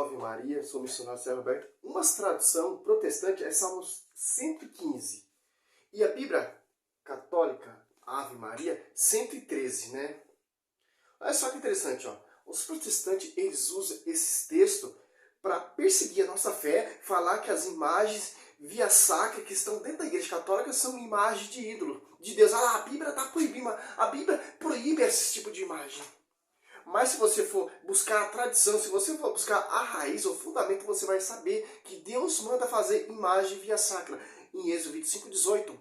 Salve Maria, sou o missionário Sérgio Roberto. Uma tradução protestante é Salmos 115. E a Bíblia católica, Ave Maria, 113, né? Olha só que interessante, ó. Os protestantes, eles usam esses textos para perseguir a nossa fé, falar que as imagens via sacra que estão dentro da igreja católica são imagens de ídolo, de Deus. Ah, a Bíblia está proibindo, a Bíblia proíbe esse tipo de imagem. Mas se você for buscar a tradição, se você for buscar a raiz, o fundamento, você vai saber que Deus manda fazer imagem via sacra. Em Êxodo 25, 18.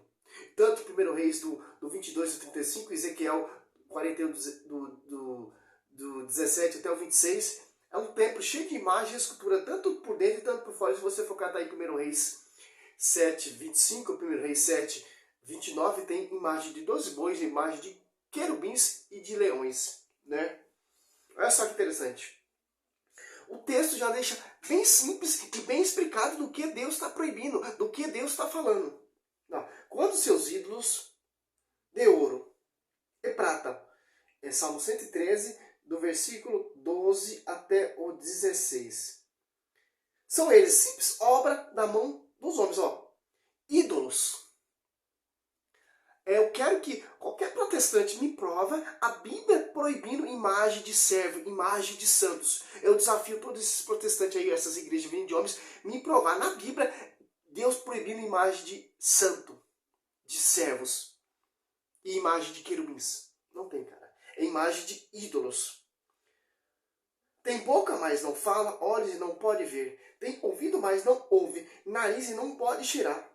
Tanto 1 Reis do 22 ao 35, Ezequiel 41 do 17 até o 26. É um templo cheio de imagem e escultura, tanto por dentro e tanto por fora. Se você focar daí em 1 Reis 7, 25, 1 Reis 7, 29, tem imagem de 12 bois, imagem de querubins e de leões, né? Olha só que interessante. O texto já deixa bem simples e bem explicado do que Deus está proibindo, do que Deus está falando. Não. Quando seus ídolos de ouro e prata, é Salmo 113, do versículo 12 até o 16. São eles simples obra da mão dos homens, ó. Ídolos. Eu quero que qualquer protestante me prova a Bíblia proibindo imagem de servo, imagem de santos. Eu desafio todos esses protestantes aí, essas igrejas vindo de homens, me provar na Bíblia Deus proibindo imagem de santo, de servos e imagem de querubins. Não tem, cara. É imagem de ídolos. Tem boca, mas não fala, olhos e não pode ver. Tem ouvido, mas não ouve, nariz e não pode cheirar.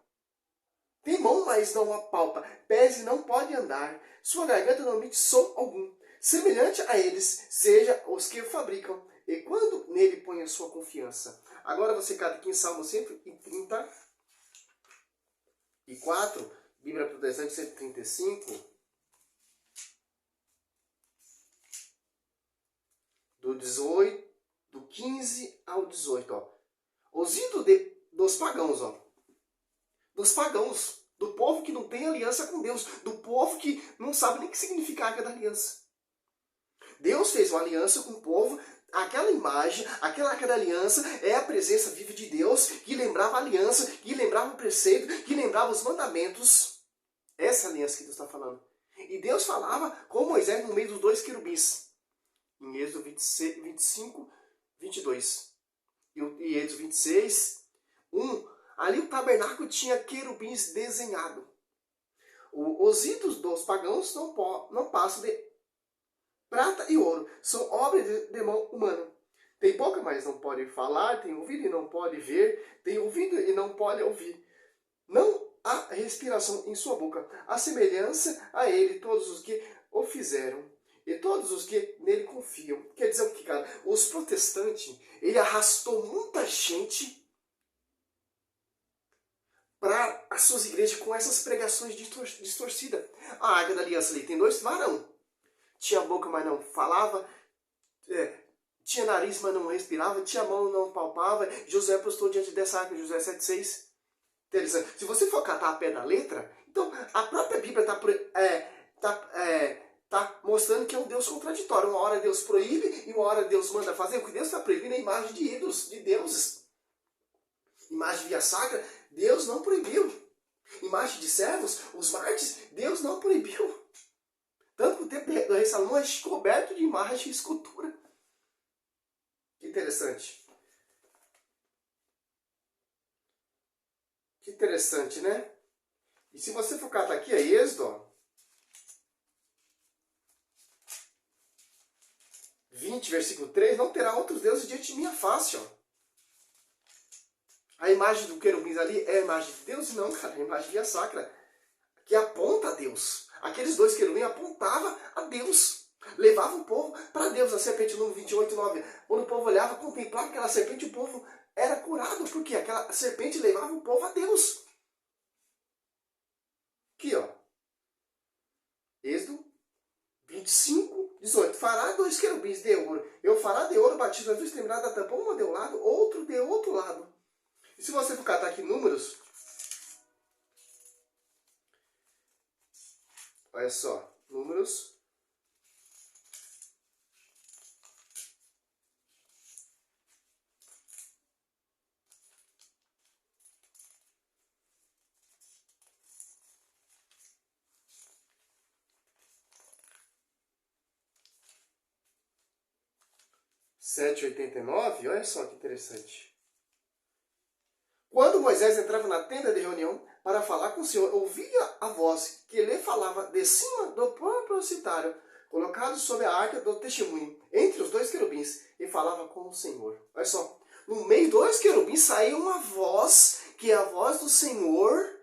Tem mão, mas não apalpa, pés e não pode andar. Sua garganta não emite som algum. Semelhante a eles, seja os que o fabricam, e quando nele põe a sua confiança. Agora você cata aqui em Salmo 134, Bíblia Protestante 135, do 18, do 15 ao 18, ó. Os ídolos dos pagãos, ó. Dos pagãos, do povo que não tem aliança com Deus, do povo que não sabe nem o que significa a Arca da Aliança. Deus fez uma aliança com o povo, aquela imagem, aquela Arca da Aliança é a presença viva de Deus, que lembrava a aliança, que lembrava o preceito, que lembrava os mandamentos. Essa é a aliança que Deus está falando. E Deus falava com Moisés no meio dos dois querubins. Em Êxodo 25, 22. E Êxodo 26, 1. Ali o tabernáculo tinha querubins desenhado. Os ídolos dos pagãos não passam de prata e ouro. São obras de mão humana. Tem boca, mas não pode falar. Tem ouvido e não pode ver. Tem ouvido e não pode ouvir. Não há respiração em sua boca. A semelhança a ele, todos os que o fizeram. E todos os que nele confiam. Quer dizer o que, cara? Os protestantes, ele arrastou muita gente para as suas igrejas com essas pregações distorcidas. A Arca da Aliança ali tem dois varão. Tinha boca, mas não falava. Tinha nariz, mas não respirava. Tinha mão, não palpava. Josué postou diante dessa arca, Josué 7,6. Interessante. Se você for catar a pé da letra, então a própria Bíblia está mostrando que é um Deus contraditório. Uma hora Deus proíbe e uma hora Deus manda fazer. O que Deus está proibindo é a imagem de ídolos, de deuses. Imagem via sacra, Deus não proibiu. Imagem de servos, os mártires, Deus não proibiu. Tanto que o templo do rei Salomão é coberto de imagem e escultura. Que interessante. Que interessante, né? E se você for catar aqui, é Êxodo, ó, 20, versículo 3, não terá outros deuses diante de minha face, ó. A imagem do querubins ali é a imagem de Deus? Não, cara, é a imagem via sacra, que aponta a Deus. Aqueles dois querubins apontavam a Deus. Levavam o povo para Deus. A serpente, número 28, 9. Quando o povo olhava, contemplava aquela serpente, o povo era curado. Porque aquela serpente levava o povo a Deus. Aqui, ó. Êxodo 25, 18. Fará dois querubins de ouro. Eu fará de ouro batido nas duas extremidades da tampa. Um de um lado, outro de outro lado. E se você for catar aqui números, olha só, números 7:89, olha só que interessante. Quando Moisés entrava na tenda de reunião para falar com o Senhor, ouvia a voz que lhe falava de cima do propositário, colocado sobre a arca do testemunho, entre os dois querubins, e falava com o Senhor. Olha só, no meio dos dois querubins saía uma voz, que é a voz do Senhor,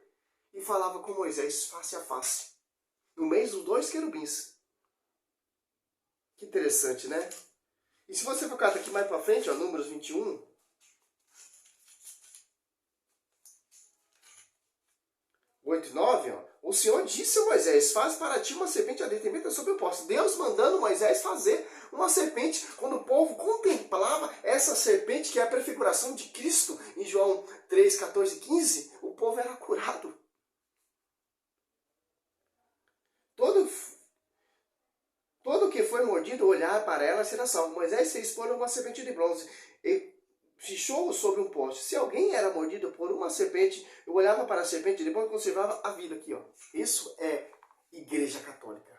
e falava com Moisés face a face. No meio dos dois querubins. Que interessante, né? E se você focar aqui mais para frente, ó, Números 21, (8 e 9), ó, o Senhor disse a Moisés, faz para ti uma serpente ardente sobre o poste. Deus mandando Moisés fazer uma serpente. Quando o povo contemplava essa serpente, que é a prefiguração de Cristo, em João 3, 14 e 15, o povo era curado. Todo que foi mordido olhar para ela será salvo. Moisés fez pôr uma serpente de bronze e fechou-o sobre um poste. Se alguém era mordido por uma serpente, eu olhava para a serpente e depois conservava a vida aqui, ó. Isso é Igreja Católica.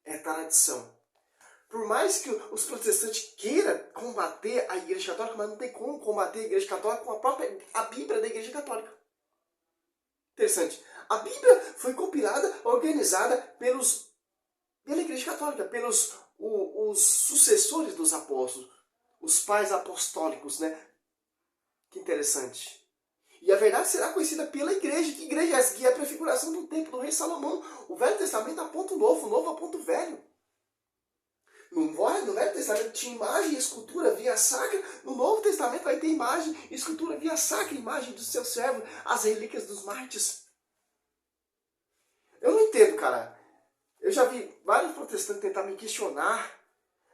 É tradição. Por mais que os protestantes queiram combater a Igreja Católica, mas não tem como combater a Igreja Católica com a Bíblia da Igreja Católica. Interessante. A Bíblia foi compilada, organizada pela Igreja Católica, pelos os sucessores dos apóstolos, os pais apostólicos, né? Que interessante. E a verdade será conhecida pela igreja. Que igreja é essa? Que é a prefiguração do templo do rei Salomão. O Velho Testamento aponta o novo, o novo aponta o velho. No Velho Testamento tinha imagem e escultura via sacra. No Novo Testamento vai ter imagem e escultura via sacra, imagem do seu servo, as relíquias dos mártires. Eu não entendo, cara. Eu já vi vários protestantes tentar me questionar.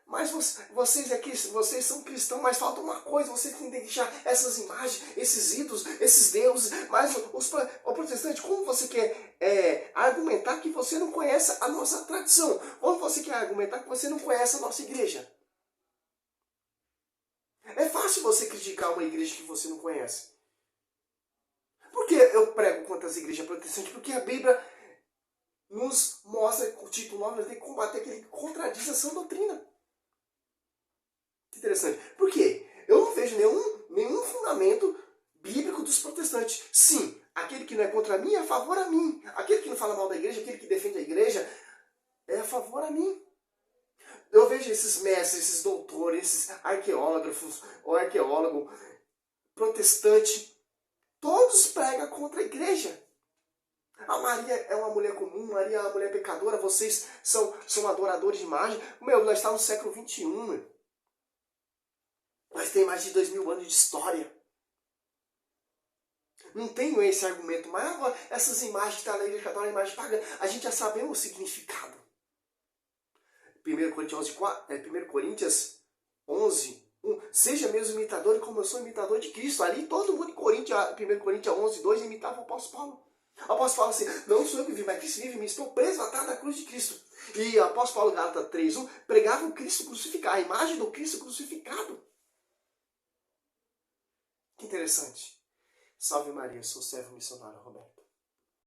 Mas vocês são cristãos, mas falta uma coisa. Vocês têm que deixar essas imagens, esses ídolos, esses deuses. Mas o protestante, como você quer argumentar que você não conhece a nossa tradição? Como você quer argumentar que você não conhece a nossa igreja? É fácil você criticar uma igreja que você não conhece. Por que eu prego contra as igrejas protestantes? Porque a Bíblia nos mostra, o título 9, nós temos que combater aquele que contradiz a sã doutrina. Que interessante. Por quê? Eu não vejo nenhum fundamento bíblico dos protestantes. Sim, aquele que não é contra mim é a favor a mim. Aquele que não fala mal da igreja, aquele que defende a igreja, é a favor a mim. Eu vejo esses mestres, esses doutores, esses arqueógrafos, ou arqueólogo, protestante, todos pregam contra a igreja. A Maria é uma mulher comum, Maria é uma mulher pecadora, vocês são adoradores de imagem. Nós estamos no século XXI, Nós temos mais de 2000 anos de história. Não tenho esse argumento, mas agora, essas imagens que estão na igreja católica, imagem pagã, a gente já sabemos o significado. 1 Coríntios 11, 1. Seja mesmo imitador como eu sou imitador de Cristo. Ali todo mundo em 1 Coríntios 11, 2 imitava o apóstolo Paulo. O apóstolo Paulo assim, não sou eu que vivo, mas Cristo vive em mim, estou preso atrás da cruz de Cristo. E o apóstolo Paulo, Gálatas 3:1, pregava o Cristo crucificado, a imagem do Cristo crucificado. Que interessante. Salve Maria, sou servo missionário Roberto.